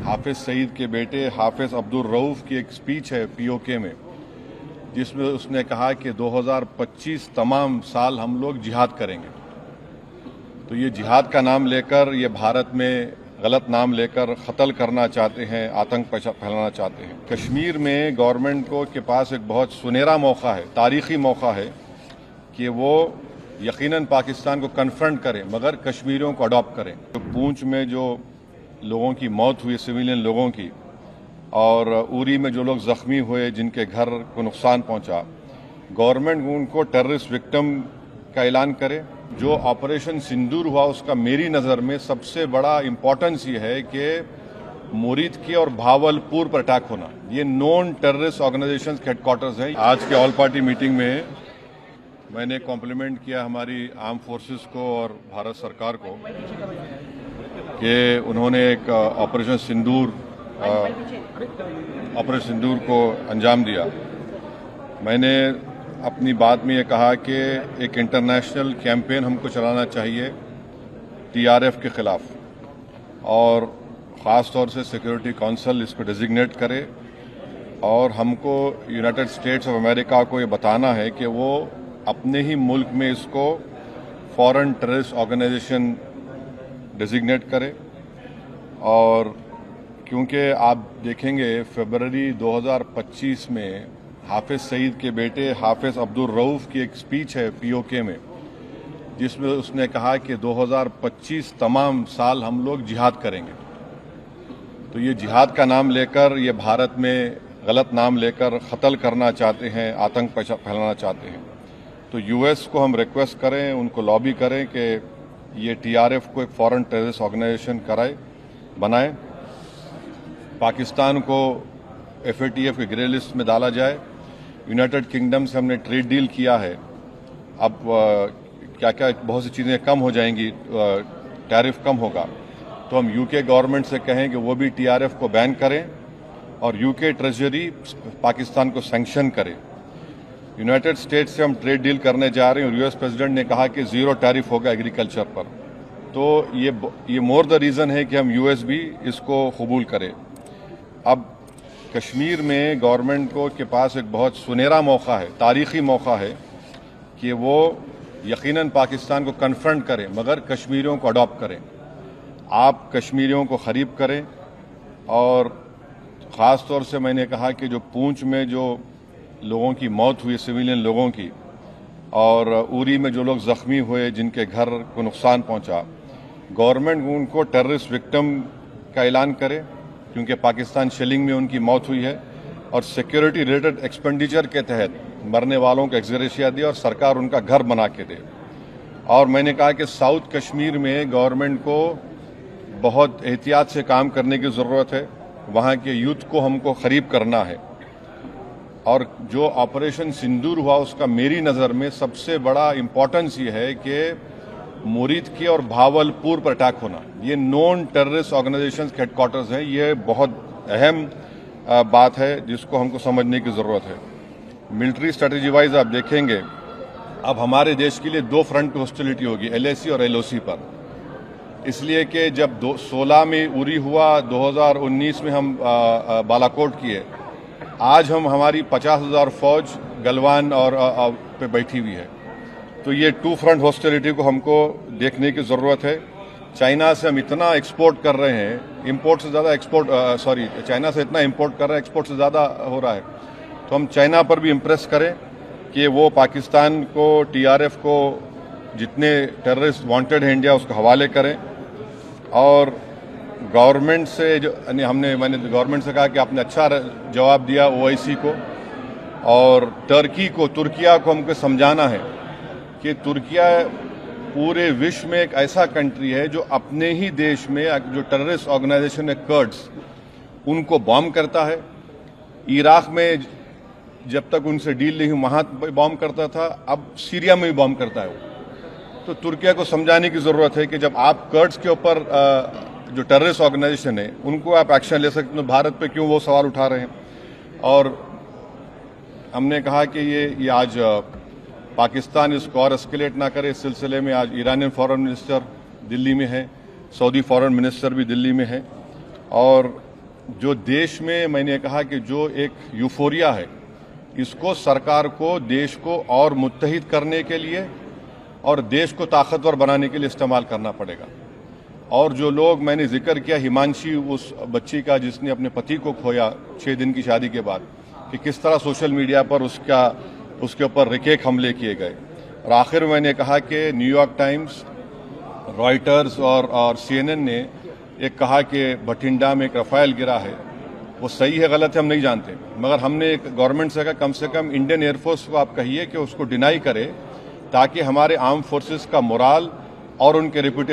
हाफिज सईद के बेटे हाफिज अब्दुल रऊफ की एक स्पीच है पीओके में, जिसमें उसने कहा कि 2025 तमाम साल हम लोग जिहाद करेंगे। तो ये जिहाद का नाम लेकर, ये भारत में गलत नाम लेकर कत्ल करना चाहते हैं, आतंक फैलाना चाहते हैं। कश्मीर में गवर्नमेंट को के पास एक बहुत सुनहरा मौका है, तारीखी मौका है कि वो यकीनन पाकिस्तान को कन्फ्रंट करें, मगर कश्मीरियों को अडॉप्ट करें। तो पूंछ में जो लोगों की मौत हुई, सिविलियन लोगों की, और उरी में जो लोग जख्मी हुए, जिनके घर को नुकसान पहुंचा, गवर्नमेंट उनको टेररिस्ट विक्टिम का ऐलान करे। जो ऑपरेशन सिंदूर हुआ, उसका मेरी नज़र में सबसे बड़ा इम्पोर्टेंस ये है कि मुरीद की और भावलपुर पर अटैक होना, ये नॉन टेररिस्ट ऑर्गेनाइजेशन के हेडक्वार्टर्स हैं। आज के ऑल पार्टी मीटिंग में मैंने कॉम्प्लीमेंट किया हमारी आर्म फोर्सेस को और भारत सरकार को कि उन्होंने एक ऑपरेशन सिंदूर को अंजाम दिया। मैंने अपनी बात में ये कहा कि एक इंटरनेशनल कैंपेन हमको चलाना चाहिए टीआरएफ के खिलाफ, और ख़ास तौर से सिक्योरिटी काउंसिल इसको डेजिग्नेट करे, और हमको यूनाइटेड स्टेट्स ऑफ अमेरिका को ये बताना है कि वो अपने ही मुल्क में इसको फॉरेन टेररिस्ट ऑर्गेनाइजेशन डेजिग्नेट करे। और क्योंकि आप देखेंगे फरवरी 2025 में हाफिज सईद के बेटे हाफिज अब्दुल रऊफ की एक स्पीच है पीओके में, जिसमें उसने कहा कि 2025 तमाम साल हम लोग जिहाद करेंगे। तो ये जिहाद का नाम लेकर, ये भारत में गलत नाम लेकर कत्ल करना चाहते हैं, आतंक फैलाना चाहते हैं। तो यूएस को हम रिक्वेस्ट करें, उनको लॉबी करें कि ये टीआरएफ को एक फॉरेन टेररिस्ट ऑर्गेनाइजेशन बनाए, पाकिस्तान को एफएटीएफ के ग्रे लिस्ट में डाला जाए। यूनाइटेड किंगडम से हमने ट्रेड डील किया है, अब क्या क्या बहुत सी चीज़ें कम हो जाएंगी, टैरिफ कम होगा। तो हम यूके गवर्नमेंट से कहें कि वो भी टीआरएफ को बैन करें, और यूके ट्रेजरी पाकिस्तान को सैंक्शन करे। यूनाइटेड स्टेट्स से हम ट्रेड डील करने जा रहे हैं, और यूएस प्रेसिडेंट ने कहा कि ज़ीरो टैरिफ होगा एग्रीकल्चर पर। तो ये मोर द रीज़न है कि हम यूएस भी इसको कबूल करें। अब कश्मीर में गवर्नमेंट को के पास एक बहुत सुनहरा मौका है, तारीखी मौका है कि वो यकीनन पाकिस्तान को कन्फ्रंट करें, मगर कश्मीरियों को अडॉप्ट करें। आप कश्मीरियों को करीब करें, और ख़ास तौर से मैंने कहा कि जो पूंछ में जो लोगों की मौत हुई, सिविलियन लोगों की, और उरी में जो लोग जख्मी हुए, जिनके घर को नुकसान पहुंचा, गवर्नमेंट उनको टेररिस्ट विक्टिम का ऐलान करे, क्योंकि पाकिस्तान शेलिंग में उनकी मौत हुई है, और सिक्योरिटी रिलेटेड एक्सपेंडिचर के तहत मरने वालों को एक्सग्रेशिया दे और सरकार उनका घर बना के दे। और मैंने कहा कि साउथ कश्मीर में गवर्नमेंट को बहुत एहतियात से काम करने की ज़रूरत है, वहाँ के यूथ को हमको करीब करना है। और जो ऑपरेशन सिंदूर हुआ, उसका मेरी नज़र में सबसे बड़ा इम्पोर्टेंस ये है कि मुरीद की और भावलपुर पर अटैक होना, ये नॉन टेररिस्ट ऑर्गेनाइजेशन के हेडक्वार्टर्स हैं। ये बहुत अहम बात है जिसको हमको समझने की ज़रूरत है। मिलिट्री स्ट्रेटेजी वाइज आप देखेंगे, अब हमारे देश के लिए दो फ्रंट पे हॉस्टिलिटी होगी, एलएसी और एलओसी पर। इसलिए कि जब 16 में उरी हुआ, 2019 में हम बालाकोट किए, आज हमारी 50,000 फौज गलवान और पे बैठी हुई है। तो ये टू फ्रंट हॉस्टिलिटी को हमको देखने की ज़रूरत है। चाइना से हम इतना एक्सपोर्ट कर रहे हैं, इंपोर्ट से ज़्यादा चाइना से इतना इंपोर्ट कर रहे हैं, एक्सपोर्ट से ज़्यादा हो रहा है। तो हम चाइना पर भी इम्प्रेस करें कि वो पाकिस्तान को, टीआरएफ को, जितने टेररिस्ट वांटेड हैं इंडिया, उसको हवाले करें। और गवर्नमेंट से मैंने गवर्नमेंट से कहा कि आपने अच्छा जवाब दिया ओआईसी को, और तुर्किया को हमको समझाना है कि तुर्किया पूरे विश्व में एक ऐसा कंट्री है जो अपने ही देश में जो टेररिस्ट ऑर्गेनाइजेशन है कर्ड्स, उनको बॉम्ब करता है। इराक में जब तक उनसे डील नहीं हुई वहाँ बॉम्ब करता था, अब सीरिया में भी बॉम्ब करता है वो। तो तुर्किया को समझाने की ज़रूरत है कि जब आप कर्ड्स के ऊपर जो टेररिस्ट ऑर्गेनाइजेशन है उनको आप एक्शन ले सकते, तो भारत पे क्यों वो सवाल उठा रहे हैं। और हमने कहा कि ये आज पाकिस्तान इसको और एस्केलेट ना करे। इस सिलसिले में आज ईरानियन फॉरेन मिनिस्टर दिल्ली में है, सऊदी फॉरेन मिनिस्टर भी दिल्ली में है, और जो देश में मैंने कहा कि जो एक यूफोरिया है, इसको सरकार को देश को और मुत्तहिद करने के लिए और देश को ताकतवर बनाने के लिए इस्तेमाल करना पड़ेगा। और जो लोग मैंने जिक्र किया, हिमांशी उस बच्ची का जिसने अपने पति को खोया 6 दिन की शादी के बाद, कि किस तरह सोशल मीडिया पर उसके ऊपर रिकेक हमले किए गए। और आखिर में मैंने कहा कि न्यूयॉर्क टाइम्स, रॉयटर्स और CNN ने एक कहा कि बठिंडा में एक रफाल गिरा है। वो सही है गलत है हम नहीं जानते, मगर हमने एक गवर्नमेंट से कहा कम से कम इंडियन एयरफोर्स को आप कहिए कि उसको डिनाई करे, ताकि हमारे आर्म फोर्सेस का मोराल और उनके रेपुटेशन